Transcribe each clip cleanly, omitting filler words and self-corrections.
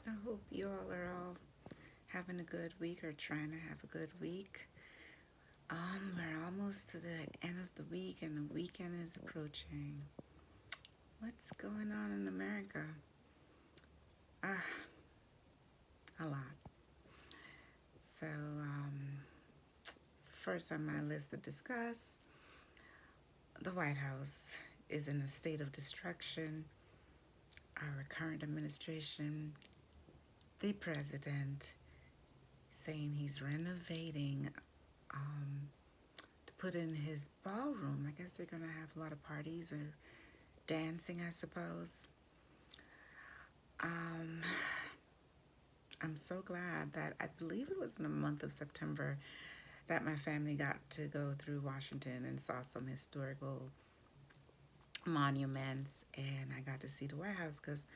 I hope you all having a good week or trying to have a good week. We're almost to the end of the week and the weekend is approaching. What's going on in America? Ah, a lot. So, first on my list to discuss, the White House is in a state of destruction. Our current administration, the president, saying he's renovating um, to put in his ballroom. I guess they're going to have a lot of parties or dancing, I suppose. Um, I'm so glad that I believe it was in the month of September that my family got to go through Washington and saw some historical monuments, and I got to see the White House because,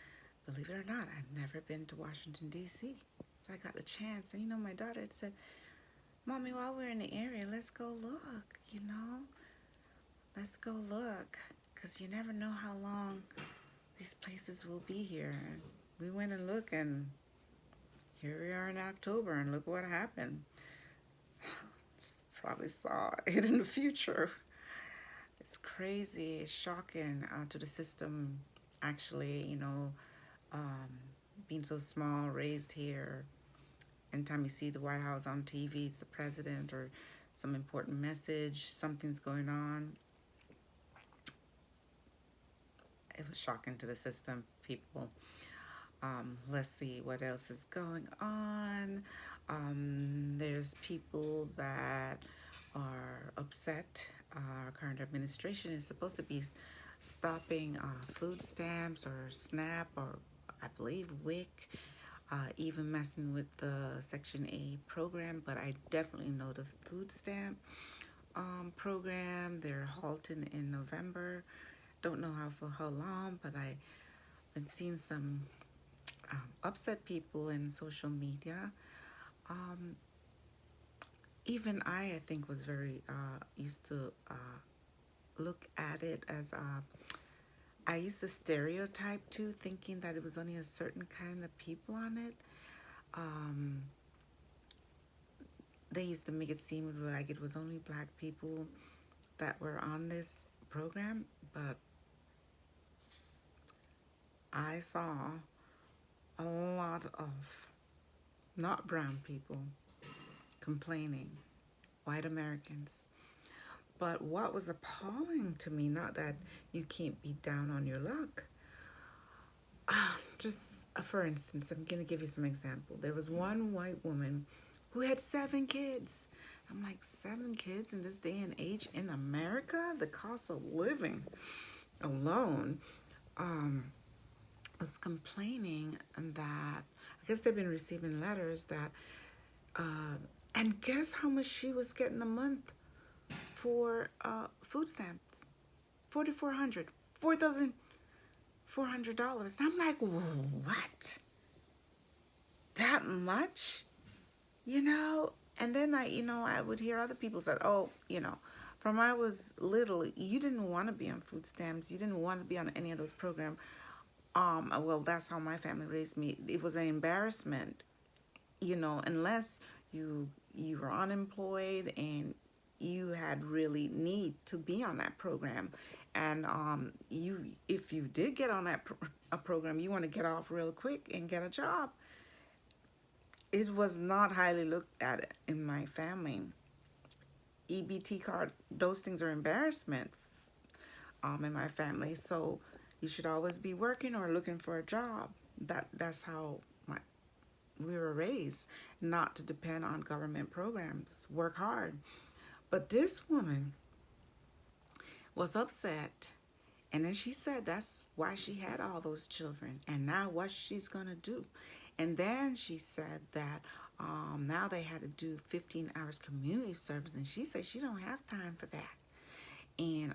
believe it or not, I'd never been to Washington, D.C. So I got the chance. And my daughter had said, Mommy, while we're in the area, let's go look. Let's go look because you never know how long these places will be here. We went and looked, and here we are in October, and look what happened. Probably saw it in the future. It's crazy. It's shocking to the system, actually, um, being so small, raised here. Anytime you see the White House on TV, it's the president or some important message, something's going on. It was shocking to the system, people. Let's see what else is going on. There's people that are upset. Our current administration is supposed to be stopping food stamps or SNAP or I believe WIC, even messing with the Section A program, but I definitely know the food stamp program. They're halting in November. Don't know for how long, but I've been seeing some upset people in social media. Um, Even I think, was very used to look at it as I used to stereotype too, thinking that it was only a certain kind of people on it. Um, they used to make it seem like it was only black people that were on this program, but I saw a lot of not brown people complaining, white Americans. But what was appalling to me, not that you can't be down on your luck, just for instance, I'm going to give you some example. There was one white woman who had 7 kids. I'm like, 7 kids in this day and age in America? The cost of living alone was complaining that I guess they've been receiving letters that, and guess how much she was getting a month for food stamps? 4,400, $4,400. And I'm like, what? That much? And then I would hear other people say, oh, from I was little, you didn't want to be on food stamps. You didn't want to be on any of those programs. Well, that's how my family raised me. It was an embarrassment, unless you were unemployed and you had really need to be on that program. And you if you did get on a program, you want to get off real quick and get a job. It was not highly looked at in my family. EBT card, those things are embarrassment in my family. So you should always be working or looking for a job. That's how we were raised, not to depend on government programs. Work hard. But this woman was upset, and then she said that's why she had all those children, and now what she's gonna do. And then she said that now they had to do 15 hours community service, and she said she don't have time for that. And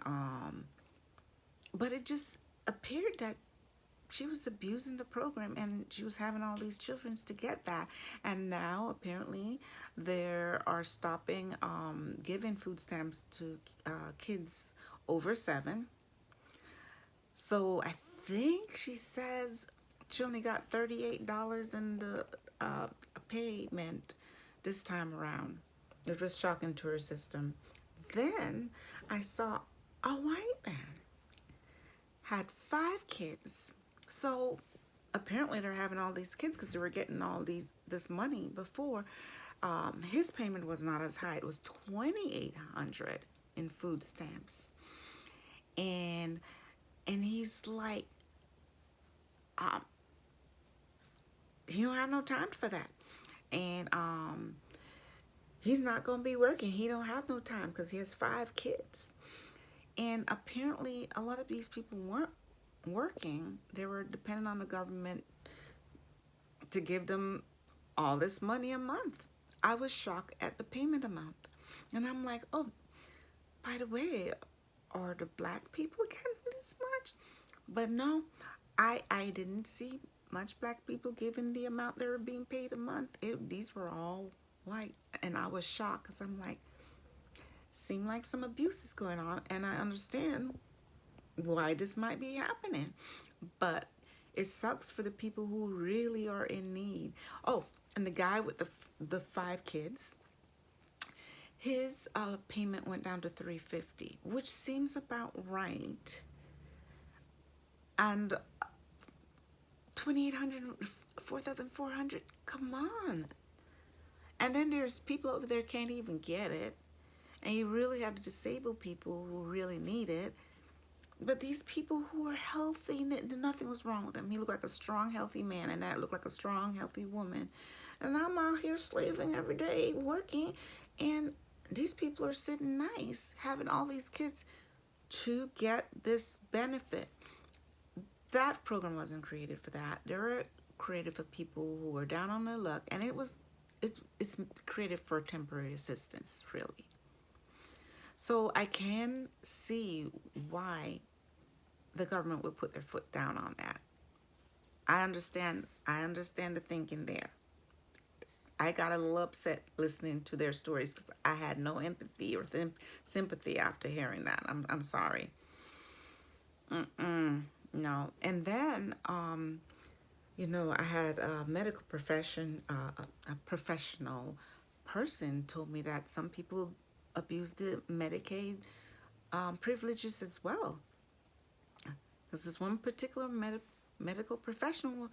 but it just appeared that she was abusing the program, and she was having all these children to get that. And now apparently they are stopping giving food stamps to kids over 7. So I think she says She only got $38 in the payment this time around. It was shocking to her system. Then I saw a white man had 5 kids. So apparently they're having all these kids because they were getting all this money before. His payment was not as high. It was 2,800 in food stamps, and he's like, um, he don't have no time for that, and he's not gonna be working. He don't have no time because he has 5 kids, and apparently a lot of these people weren't working. They were dependent on the government to give them all this money a month. I was shocked at the payment amount. And I'm like, oh, by the way, are the black people getting this much? But no, I didn't see much black people giving the amount they were being paid a month. These were all white. And I was shocked because I'm like, seemed like some abuse is going on. And I understand why this might be happening. But it sucks for the people who really are in need. Oh, and the guy with the 5 kids, his payment went down to $350, which seems about right. And 2,800, 4,400, come on. And then there's people over there can't even get it. And you really have to disable people who really need it. But these people who are healthy, nothing was wrong with him. He looked like a strong, healthy man, and that looked like a strong, healthy woman. And I'm out here slaving every day, working, and these people are sitting nice, having all these kids to get this benefit. That program wasn't created for that. They were created for people who were down on their luck, and it's created for temporary assistance, really. So I can see why the government would put their foot down on that. I understand the thinking there. I got a little upset listening to their stories because I had no empathy or sympathy after hearing that. I'm sorry. No. And then, I had a medical a professional person told me that some people abuse the Medicaid privileges as well. Because this one particular medical professional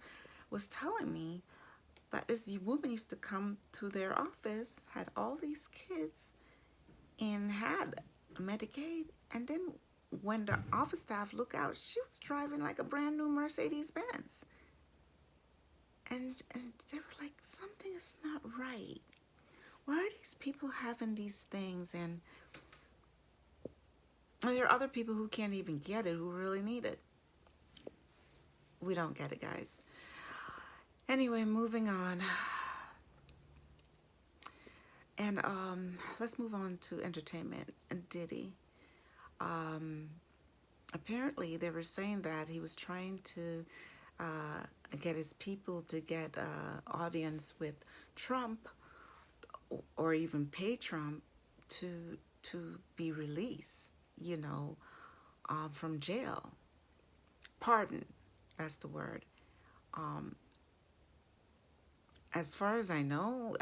was telling me that this woman used to come to their office, had all these kids, and had Medicaid. And then when the office staff looked out, she was driving like a brand new Mercedes Benz. And they were like, something is not right. Why are these people having these things? And there are other people who can't even get it, who really need it. We don't get it, guys. Anyway, moving on. And let's move on to entertainment. And Diddy. Apparently, they were saying that he was trying to get his people to get audience with Trump, or even pay Trump to be released, from jail. Pardon, that's the word. As far as I know,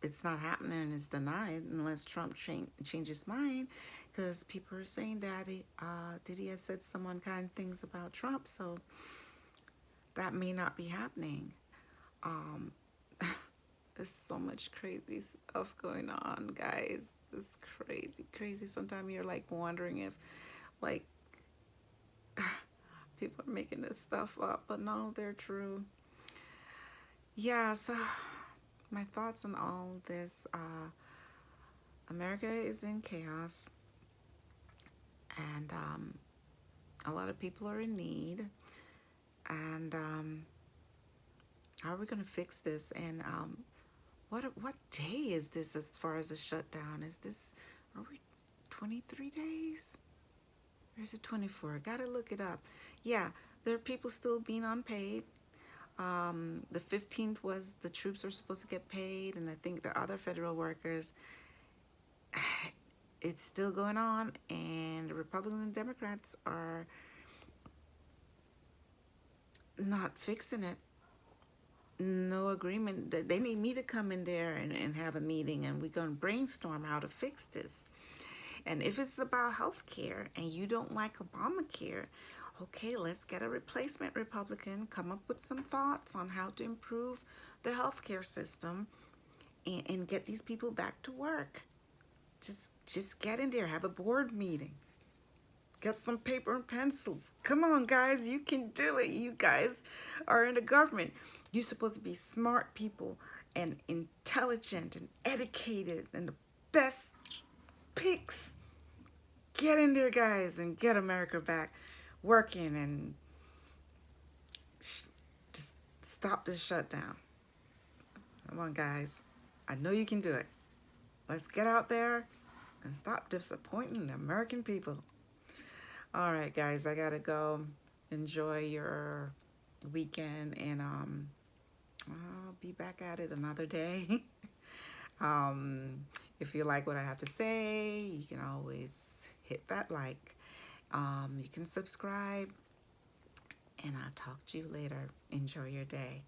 it's not happening and it's denied unless Trump changes his mind, because people are saying that Diddy has said some unkind things about Trump, so that may not be happening. There's so much crazy stuff going on, guys. It's crazy. Sometimes you're like wondering if, like, people are making this stuff up, but no, they're true. Yeah, so my thoughts on all this. America is in chaos, and a lot of people are in need. And how are we going to fix this? And what day is this as far as a shutdown? Are we 23 days? Or is it 24? Gotta look it up. Yeah, there are people still being unpaid. The 15th was the troops are supposed to get paid, and I think the other federal workers. It's still going on, and the Republicans and Democrats are not fixing it. No agreement. They need me to come in there and have a meeting, and we're going to brainstorm how to fix this. And if it's about health care and you don't like Obamacare, okay, let's get a replacement Republican, come up with some thoughts on how to improve the health care system and get these people back to work. Just get in there, have a board meeting. Get some paper and pencils. Come on, guys, you can do it. You guys are in the government. You're supposed to be smart people and intelligent and educated and the best picks. Get in there, guys, and get America back working and just stop this shutdown. Come on, guys. I know you can do it. Let's get out there and stop disappointing the American people. All right, guys, I gotta go. Enjoy your weekend, and I'll be back at it another day. If you like what I have to say, you can always hit that like. You can subscribe, and I'll talk to you later. Enjoy your day.